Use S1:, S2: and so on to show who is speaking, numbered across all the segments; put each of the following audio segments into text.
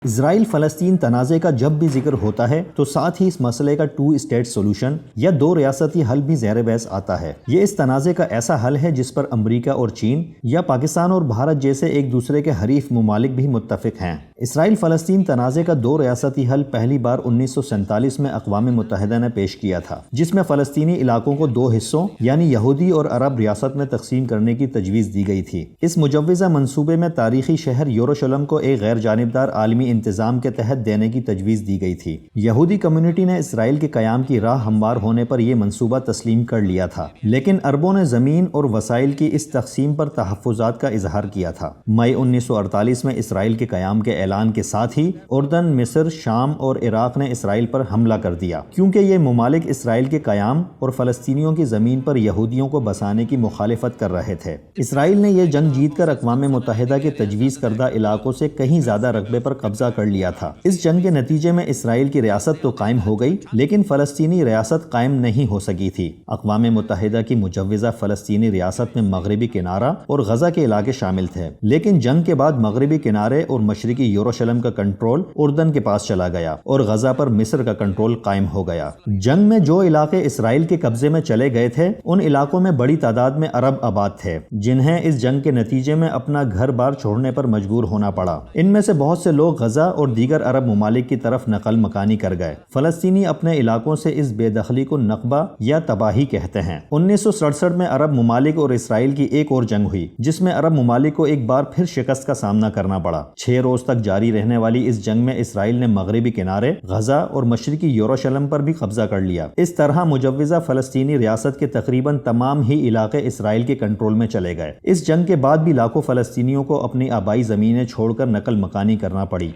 S1: اسرائیل فلسطین تنازع کا جب بھی ذکر ہوتا ہے تو ساتھ ہی اس مسئلے کا 2 اسٹیٹ سولوشن یا 2 ریاستی حل بھی زیر بحث آتا ہے۔ یہ اس تنازع کا ایسا حل ہے جس پر امریکہ اور چین یا پاکستان اور بھارت جیسے ایک دوسرے کے حریف ممالک بھی متفق ہیں۔ اسرائیل فلسطین تنازع کا 2 ریاستی حل پہلی بار 1947 میں اقوام متحدہ نے پیش کیا تھا، جس میں فلسطینی علاقوں کو 2 حصوں یعنی یہودی اور عرب ریاست میں تقسیم کرنے کی تجویز دی گئی تھی۔ اس مجوزہ منصوبے میں تاریخی شہر یروشلم کو ایک غیر جانبدار عالمی انتظام کے تحت دینے کی تجویز دی گئی تھی۔ یہودی کمیونٹی نے اسرائیل کے قیام کی راہ ہموار ہونے پر یہ منصوبہ تسلیم کر لیا تھا، لیکن عربوں نے زمین اور وسائل کی اس تقسیم پر تحفظات کا اظہار کیا تھا۔ مئی 1948 میں اسرائیل کے قیام کے اعلان کے ساتھ ہی اردن، مصر، شام اور عراق نے اسرائیل پر حملہ کر دیا، کیونکہ یہ ممالک اسرائیل کے قیام اور فلسطینیوں کی زمین پر یہودیوں کو بسانے کی مخالفت کر رہے تھے۔ اسرائیل نے یہ جنگ جیت کر اقوام متحدہ کے تجویز کردہ علاقوں سے کہیں زیادہ رقبے پر قبضہ کر لیا تھا۔ اس جنگ کے نتیجے میں اسرائیل کی ریاست تو قائم ہو گئی، لیکن فلسطینی ریاست قائم نہیں ہو سکی تھی۔ اقوام متحدہ کی مجوزہ فلسطینی ریاست میں مغربی کنارہ اور غزہ کے علاقے شامل تھے، لیکن جنگ کے بعد مغربی کنارے اور مشرقی یروشلم کا کنٹرول اردن کے پاس چلا گیا اور غزہ پر مصر کا کنٹرول قائم ہو گیا۔ جنگ میں جو علاقے اسرائیل کے قبضے میں چلے گئے تھے، ان علاقوں میں بڑی تعداد میں عرب آباد تھے، جنہیں اس جنگ کے نتیجے میں اپنا گھر بار چھوڑنے پر مجبور ہونا پڑا۔ ان میں سے بہت سے لوگ غزہ اور دیگر عرب ممالک کی طرف نقل مکانی کر گئے۔ فلسطینی اپنے علاقوں سے اس بے دخلی کو نکبہ یا تباہی کہتے ہیں۔ 1967 میں عرب ممالک اور اسرائیل کی ایک اور جنگ ہوئی، جس میں عرب ممالک کو ایک بار پھر شکست کا سامنا کرنا پڑا۔ 6 روز تک جاری رہنے والی اس جنگ میں اسرائیل نے مغربی کنارے، غزہ اور مشرقی یروشلم پر بھی قبضہ کر لیا۔ اس طرح مجوزہ فلسطینی ریاست کے تقریباً تمام ہی علاقے اسرائیل کے کنٹرول میں چلے گئے۔ اس جنگ کے بعد بھی لاکھوں فلسطینیوں کو اپنی آبائی زمینیں چھوڑ کر نقل مکانی کرنا پڑی۔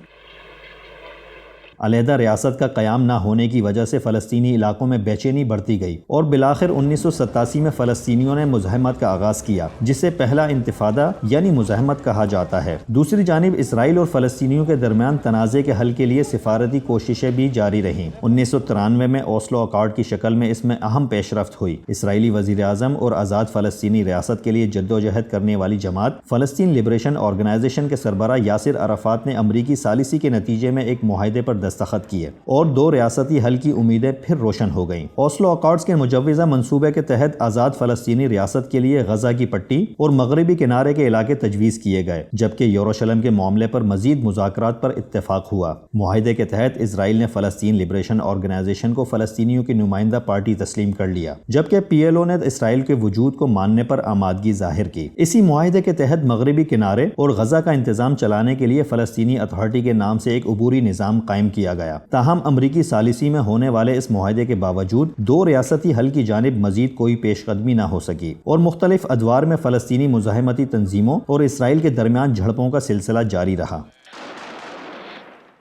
S1: علیحدہ ریاست کا قیام نہ ہونے کی وجہ سے فلسطینی علاقوں میں بے چینی بڑھتی گئی اور بالآخر 1987 میں فلسطینیوں نے مزاحمت کا آغاز کیا، جسے پہلا انتفاضہ یعنی مزاحمت کہا جاتا ہے۔ دوسری جانب اسرائیل اور فلسطینیوں کے درمیان تنازع کے حل کے لیے سفارتی کوششیں بھی جاری رہیں۔ 1993 میں اوسلو اکارڈ کی شکل میں اس میں اہم پیش رفت ہوئی۔ اسرائیلی وزیر اعظم اور آزاد فلسطینی ریاست کے لیے جدوجہد کرنے والی جماعت فلسطین لبریشن آرگنائزیشن کے سربراہ یاسر عرفات نے امریکی ثالثی کے نتیجے میں ایک معاہدے پر دستخط کیے اور 2 ریاستی حل کی امیدیں پھر روشن ہو گئیں۔ اوسلو اکارڈز کے مجوزہ منصوبے کے تحت آزاد فلسطینی ریاست کے لیے غزہ کی پٹی اور مغربی کنارے کے علاقے تجویز کیے گئے، جبکہ یروشلم کے معاملے پر مزید مذاکرات پر اتفاق ہوا۔ معاہدے کے تحت اسرائیل نے فلسطین لبریشن آرگنائزیشن کو فلسطینیوں کی نمائندہ پارٹی تسلیم کر لیا، جبکہ PLO نے اسرائیل کے وجود کو ماننے پر آمادگی ظاہر کی۔ اسی معاہدے کے تحت مغربی کنارے اور غزہ کا انتظام چلانے کے لیے فلسطینی اتھارٹی کے نام سے ایک عبوری نظام قائم کیا گیا۔ تاہم امریکی ثالثی میں ہونے والے اس معاہدے کے باوجود 2 ریاستی حل کی جانب مزید کوئی پیش قدمی نہ ہو سکی اور مختلف ادوار میں فلسطینی مزاحمتی تنظیموں اور اسرائیل کے درمیان جھڑپوں کا سلسلہ جاری رہا۔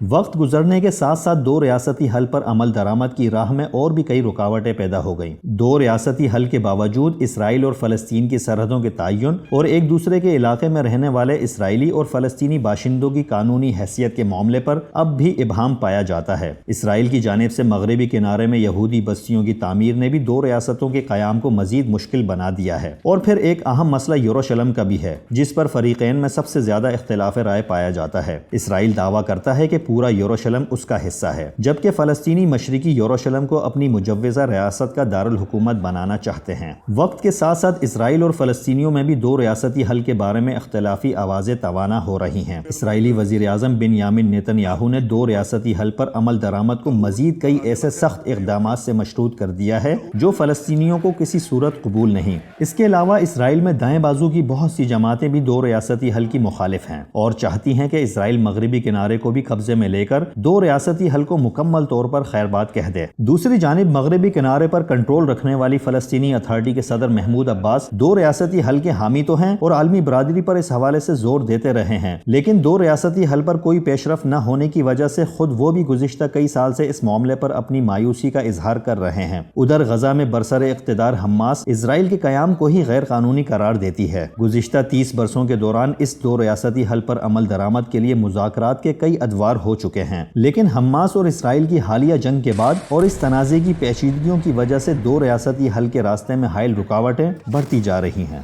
S1: وقت گزرنے کے ساتھ ساتھ 2 ریاستی حل پر عمل درآمد کی راہ میں اور بھی کئی رکاوٹیں پیدا ہو گئیں۔ 2 ریاستی حل کے باوجود اسرائیل اور فلسطین کی سرحدوں کے تعین اور ایک دوسرے کے علاقے میں رہنے والے اسرائیلی اور فلسطینی باشندوں کی قانونی حیثیت کے معاملے پر اب بھی ابہام پایا جاتا ہے۔ اسرائیل کی جانب سے مغربی کنارے میں یہودی بستیوں کی تعمیر نے بھی 2 ریاستوں کے قیام کو مزید مشکل بنا دیا ہے۔ اور پھر ایک اہم مسئلہ یروشلم کا بھی ہے، جس پر فریقین میں سب سے زیادہ اختلاف رائے پایا جاتا ہے۔ اسرائیل دعویٰ کرتا ہے کہ پورا یروشلم اس کا حصہ ہے، جبکہ فلسطینی مشرقی یروشلم کو اپنی مجوزہ ریاست کا دارالحکومت بنانا چاہتے ہیں۔ وقت کے ساتھ ساتھ اسرائیل اور فلسطینیوں میں بھی 2 ریاستی حل کے بارے میں اختلافی آوازیں توانا ہو رہی ہیں۔ اسرائیلی وزیر اعظم بنیامین نیتن یاہو نے 2 ریاستی حل پر عمل درآمد کو مزید کئی ایسے سخت اقدامات سے مشروط کر دیا ہے جو فلسطینیوں کو کسی صورت قبول نہیں۔ اس کے علاوہ اسرائیل میں دائیں بازو کی بہت سی جماعتیں بھی 2 ریاستی حل کی مخالف ہیں اور چاہتی ہیں کہ اسرائیل مغربی کنارے کو بھی قبضے میں لے کر 2 ریاستی حل کو مکمل طور پر خیر بات کہہ دے۔ دوسری جانب مغربی کنارے پر کنٹرول رکھنے والی فلسطینی اتھارٹی کے صدر محمود عباس 2 ریاستی حل کے حامی تو ہیں اور عالمی برادری پر اس حوالے سے زور دیتے رہے ہیں، لیکن 2 ریاستی حل پر کوئی پیش رفت نہ ہونے کی وجہ سے خود وہ بھی گزشتہ کئی سال سے اس معاملے پر اپنی مایوسی کا اظہار کر رہے ہیں۔ ادھر غزہ میں برسر اقتدار حماس اسرائیل کے قیام کو ہی غیر قانونی قرار دیتی ہے۔ گزشتہ 30 برسوں کے دوران اس 2 ریاستی حل پر عمل درآمد کے لیے مذاکرات کے کئی ادوار ہو چکے ہیں، لیکن حماس اور اسرائیل کی حالیہ جنگ کے بعد اور اس تنازع کی پیچیدگیوں کی وجہ سے 2 ریاستی حل کے راستے میں حائل رکاوٹیں بڑھتی جا رہی ہیں۔